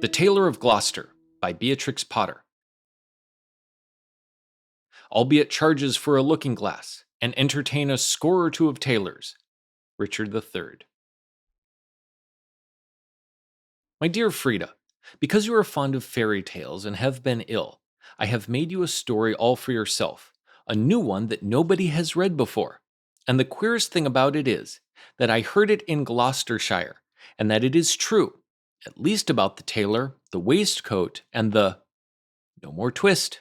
The Tailor of Gloucester by Beatrix Potter. Albeit charges for a looking glass, and entertain a score or two of tailors. Richard III. My dear Frida, because you are fond of fairy tales and have been ill, I have made you a story all for yourself, a new one that nobody has read before. And the queerest thing about it is that I heard it in Gloucestershire, and that it is true, at least about the tailor, the waistcoat, and the... No more twist.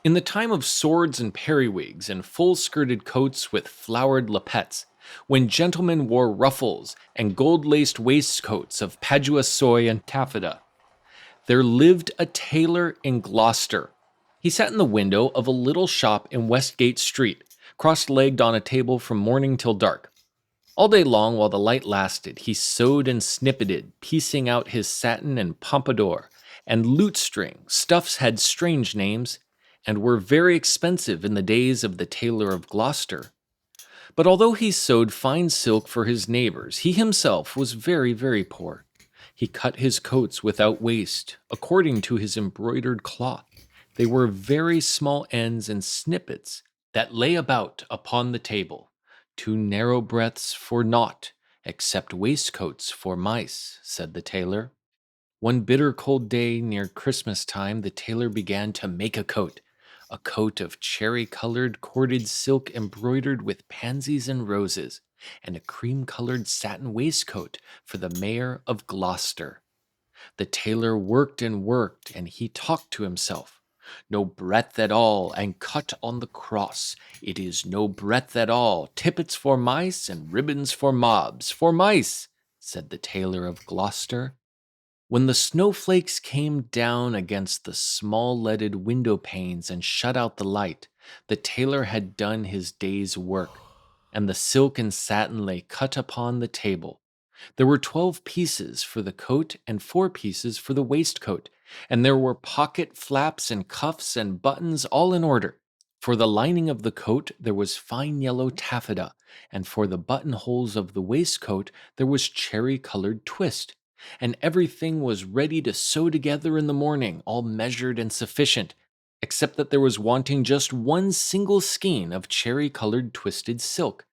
In the time of swords and periwigs and full-skirted coats with flowered lappets, when gentlemen wore ruffles and gold-laced waistcoats of Padua soy and taffeta, there lived a tailor in Gloucester. He sat in the window of a little shop in Westgate Street, cross-legged on a table from morning till dark. All day long while the light lasted, he sewed and snippeted, piecing out his satin and pompadour, and lute-string. Stuffs had strange names, and were very expensive in the days of the Tailor of Gloucester. But although he sewed fine silk for his neighbors, he himself was very, very poor. He cut his coats without waist, according to his embroidered cloth. They were very small ends and snippets that lay about upon the table, 2 narrow breadths for naught, except waistcoats for mice, said the tailor. One bitter cold day near Christmas time, the tailor began to make a coat of cherry-colored corded silk embroidered with pansies and roses, and a cream-colored satin waistcoat for the mayor of Gloucester. The tailor worked, and he talked to himself. No breadth at all, and cut on the cross. It is no breadth at all. Tippets for mice, and ribbons for mobs. For mice, said the Tailor of Gloucester. When the snowflakes came down against the small leaded window panes and shut out the light, the tailor had done his day's work, and the silk and satin lay cut upon the table. There were 12 pieces for the coat and 4 pieces for the waistcoat, and there were pocket flaps and cuffs and buttons all in order. For the lining of the coat there was fine yellow taffeta, and for the buttonholes of the waistcoat there was cherry-colored twist. And everything was ready to sew together in the morning, all measured and sufficient, except that there was wanting just one single skein of cherry-colored twisted silk.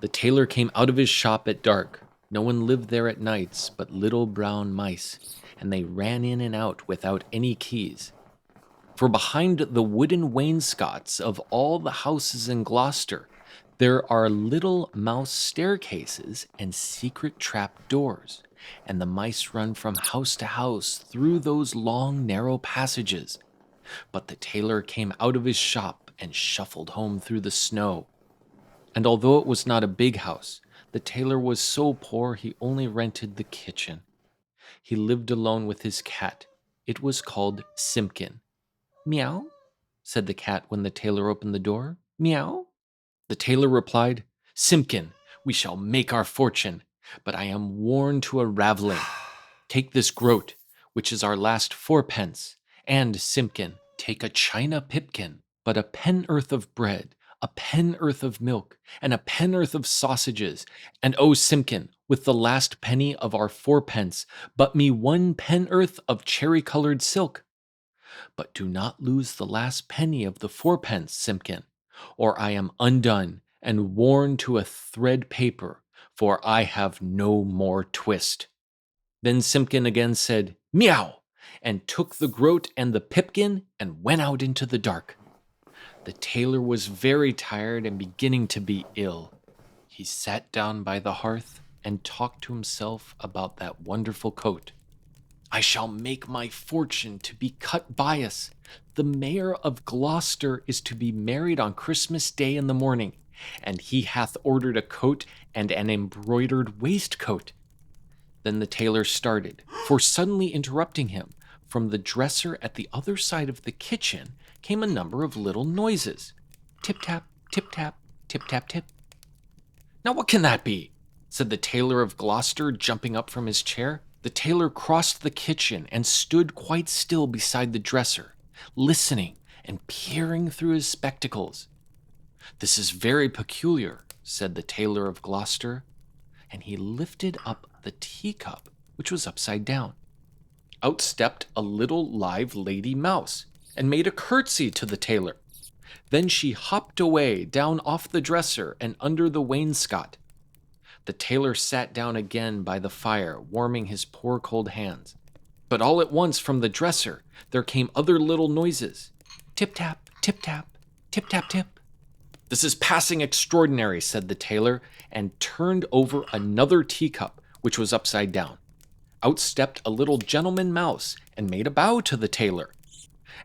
The tailor came out of his shop at dark. No one lived there at nights but little brown mice, and they ran in and out without any keys. For behind the wooden wainscots of all the houses in Gloucester, there are little mouse staircases and secret trap doors, and the mice run from house to house through those long, narrow passages. But the tailor came out of his shop and shuffled home through the snow. And although it was not a big house, the tailor was so poor he only rented the kitchen. He lived alone with his cat. It was called Simpkin. Meow, said the cat when the tailor opened the door. Meow. The tailor replied, Simpkin, we shall make our fortune, but I am worn to a ravelling. Take this groat, which is our last 4d, and, Simpkin, take a china pipkin, but a pen'orth of bread, a pen'orth of milk, and a pen'orth of sausages, and oh, Simpkin, with the last penny of our 4d, but me 1 pen'orth of cherry-colored silk. But do not lose the last penny of the 4d, Simpkin, or I am undone and worn to a thread paper, for I have no more twist. Then Simpkin again said, Meow, and took the groat and the pipkin and went out into the dark. The tailor was very tired and beginning to be ill. He sat down by the hearth and talked to himself about that wonderful coat. I shall make my fortune to be cut bias. The mayor of Gloucester is to be married on Christmas Day in the morning, and he hath ordered a coat and an embroidered waistcoat. Then the tailor started, for suddenly interrupting him, from the dresser at the other side of the kitchen came a number of little noises. Tip-tap, tip-tap, tip-tap-tip. Now what can that be? Said the Tailor of Gloucester, jumping up from his chair. The tailor crossed the kitchen and stood quite still beside the dresser, listening and peering through his spectacles. This is very peculiar, said the Tailor of Gloucester, and he lifted up the teacup, which was upside down. Out stepped a little live lady mouse and made a curtsy to the tailor. Then she hopped away down off the dresser and under the wainscot. The tailor sat down again by the fire, warming his poor cold hands. But all at once from the dresser there came other little noises. Tip-tap, tip-tap, tip-tap-tip. "This is passing extraordinary," said the tailor, and turned over another teacup, which was upside down. Out stepped a little gentleman mouse and made a bow to the tailor.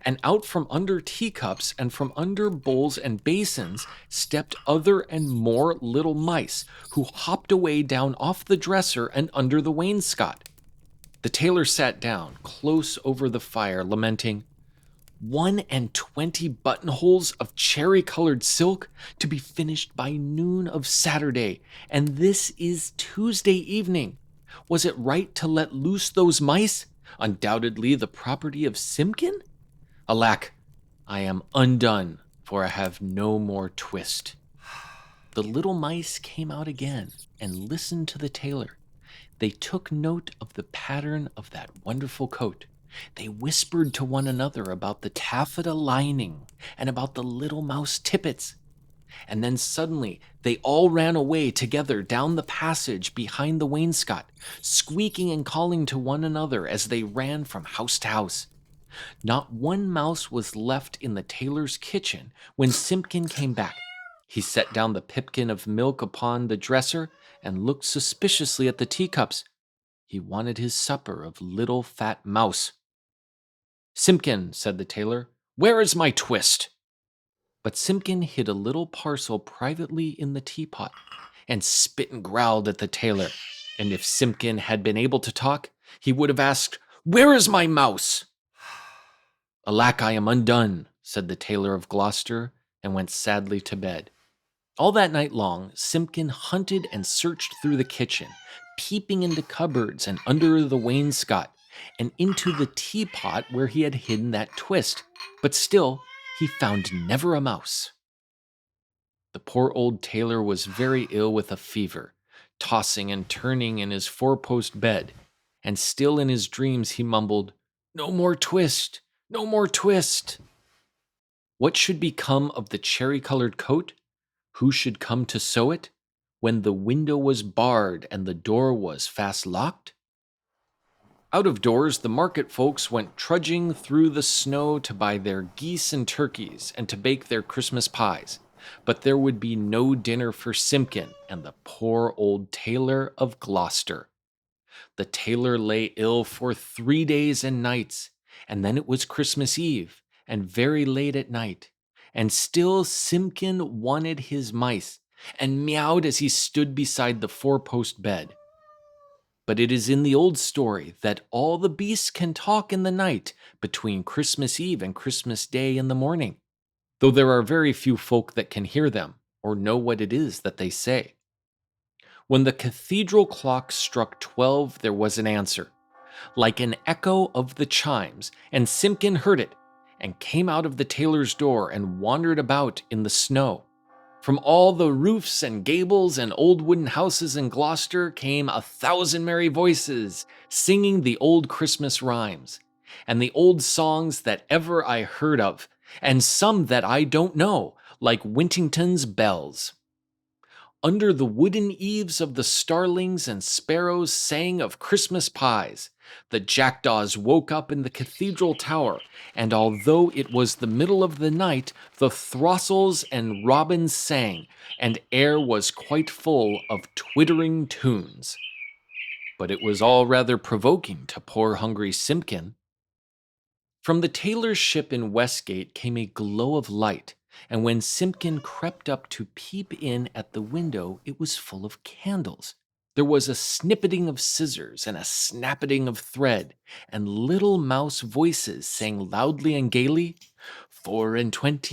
And out from under teacups and from under bowls and basins stepped other and more little mice, who hopped away down off the dresser and under the wainscot. The tailor sat down close over the fire, lamenting, 21 buttonholes of cherry-colored silk to be finished by noon of Saturday, and this is Tuesday evening. Was it right to let loose those mice, undoubtedly the property of Simpkin? Alack, I am undone, for I have no more twist." The little mice came out again and listened to the tailor. They took note of the pattern of that wonderful coat. They whispered to one another about the taffeta lining and about the little mouse tippets. And then suddenly they all ran away together down the passage behind the wainscot, squeaking and calling to one another as they ran from house to house. Not one mouse was left in the tailor's kitchen when Simpkin came back. He set down the pipkin of milk upon the dresser and looked suspiciously at the teacups. He wanted his supper of little fat mouse. "Simpkin," said the tailor, "where is my twist?" But Simpkin hid a little parcel privately in the teapot, and spit and growled at the tailor. And if Simpkin had been able to talk, he would have asked, "Where is my mouse?" "Alack, I am undone," said the tailor of Gloucester, and went sadly to bed. All that night long, Simpkin hunted and searched through the kitchen, peeping into cupboards and under the wainscot, and into the teapot where he had hidden that twist, but still he found never a mouse. The poor old tailor was very ill with a fever, tossing and turning in his four-post bed, and still in his dreams he mumbled, "No more twist, no more twist." What should become of the cherry-colored coat? Who should come to sew it, when the window was barred and the door was fast locked? Out of doors, the market folks went trudging through the snow to buy their geese and turkeys and to bake their Christmas pies. But there would be no dinner for Simpkin and the poor old tailor of Gloucester. The tailor lay ill for 3 days and nights, and then it was Christmas Eve, and very late at night, and still Simpkin wanted his mice, and meowed as he stood beside the four-post bed. But it is in the old story that all the beasts can talk in the night between Christmas Eve and Christmas Day in the morning, though there are very few folk that can hear them or know what it is that they say. When the cathedral clock struck 12, there was an answer, like an echo of the chimes, and Simpkin heard it, and came out of the tailor's door and wandered about in the snow. From all the roofs and gables and old wooden houses in Gloucester came 1,000 merry voices, singing the old Christmas rhymes, and the old songs that ever I heard of, and some that I don't know, like Wintington's bells. Under the wooden eaves of the starlings and sparrows sang of Christmas pies. The jackdaws woke up in the cathedral tower, and although it was the middle of the night, the throstles and robins sang, and air was quite full of twittering tunes. But it was all rather provoking to poor hungry Simpkin. From the tailor's ship in Westgate came a glow of light, and when Simpkin crept up to peep in at the window, it was full of candles. There was a snippeting of scissors and a snappeting of thread, and little mouse voices sang loudly and gaily, 24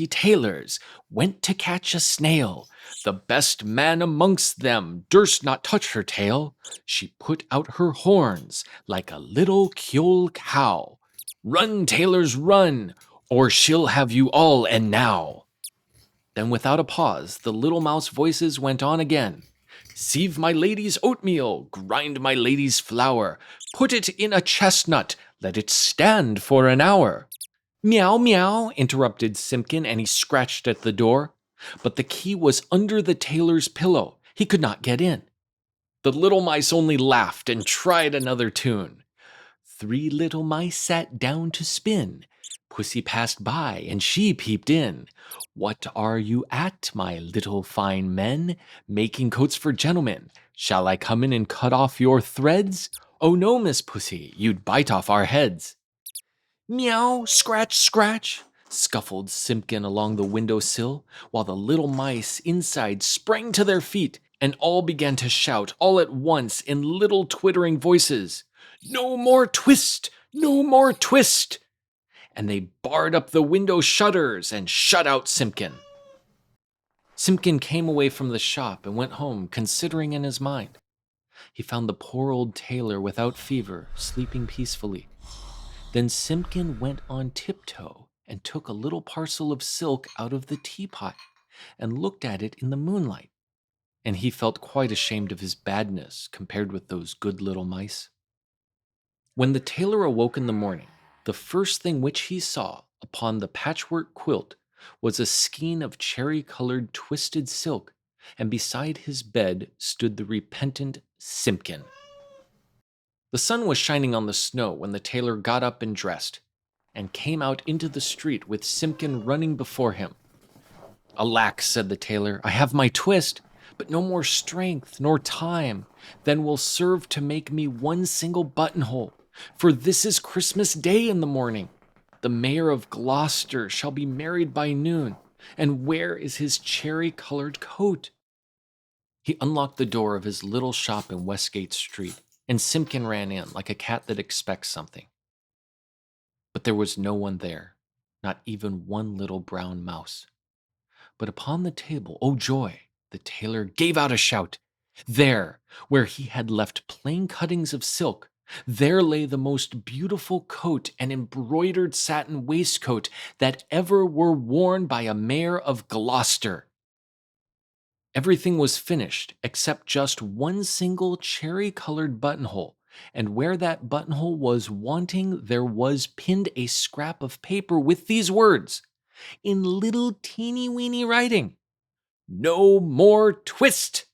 tailors went to catch a snail. The best man amongst them durst not touch her tail. She put out her horns like a little Kyole cow. Run, tailors, run, or she'll have you all and now. Then without a pause, the little mouse voices went on again. Sieve my lady's oatmeal, grind my lady's flour, put it in a chestnut, let it stand for an hour. Meow, meow, interrupted Simpkin, and he scratched at the door. But the key was under the tailor's pillow. He could not get in. The little mice only laughed and tried another tune. 3 little mice sat down to spin. Pussy passed by, and she peeped in. What are you at, my little fine men? Making coats for gentlemen. Shall I come in and cut off your threads? Oh no, Miss Pussy, you'd bite off our heads. Meow, scratch, scratch, scuffled Simpkin along the window sill, while the little mice inside sprang to their feet and all began to shout all at once in little twittering voices, "No more twist! No more twist!" And they barred up the window shutters and shut out Simpkin. Simpkin came away from the shop and went home, considering in his mind. He found the poor old tailor without fever, sleeping peacefully. Then Simpkin went on tiptoe and took a little parcel of silk out of the teapot and looked at it in the moonlight, and he felt quite ashamed of his badness compared with those good little mice. When the tailor awoke in the morning, the first thing which he saw upon the patchwork quilt was a skein of cherry-colored twisted silk, and beside his bed stood the repentant Simpkin. The sun was shining on the snow when the tailor got up and dressed, and came out into the street with Simpkin running before him. "Alack," said the tailor, "I have my twist, but no more strength nor time than will serve to make me one single buttonhole, for this is Christmas Day in the morning. The mayor of Gloucester shall be married by noon, and where is his cherry-colored coat?" He unlocked the door of his little shop in Westgate Street, and Simpkin ran in like a cat that expects something. But there was no one there, not even one little brown mouse. But upon the table, oh joy, the tailor gave out a shout. There, where he had left plain cuttings of silk, there lay the most beautiful coat and embroidered satin waistcoat that ever were worn by a mayor of Gloucester. Everything was finished except just one single cherry-colored buttonhole, and where that buttonhole was wanting, there was pinned a scrap of paper with these words, in little teeny-weeny writing, "No more twist!"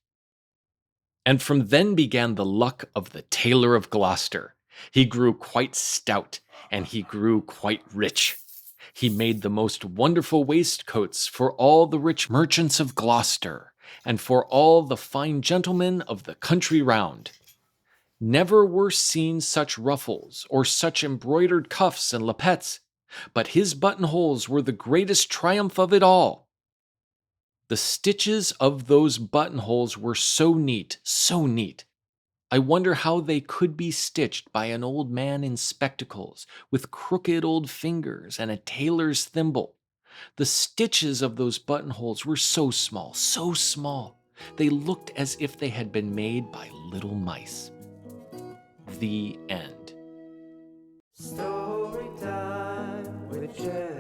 And from then began the luck of the Tailor of Gloucester. He grew quite stout, and he grew quite rich. He made the most wonderful waistcoats for all the rich merchants of Gloucester, and for all the fine gentlemen of the country round. Never were seen such ruffles, or such embroidered cuffs and lappets, but his buttonholes were the greatest triumph of it all. The stitches of those buttonholes were so neat, so neat. I wonder how they could be stitched by an old man in spectacles, with crooked old fingers and a tailor's thimble. The stitches of those buttonholes were so small, so small. They looked as if they had been made by little mice. The end. Story time with Jen.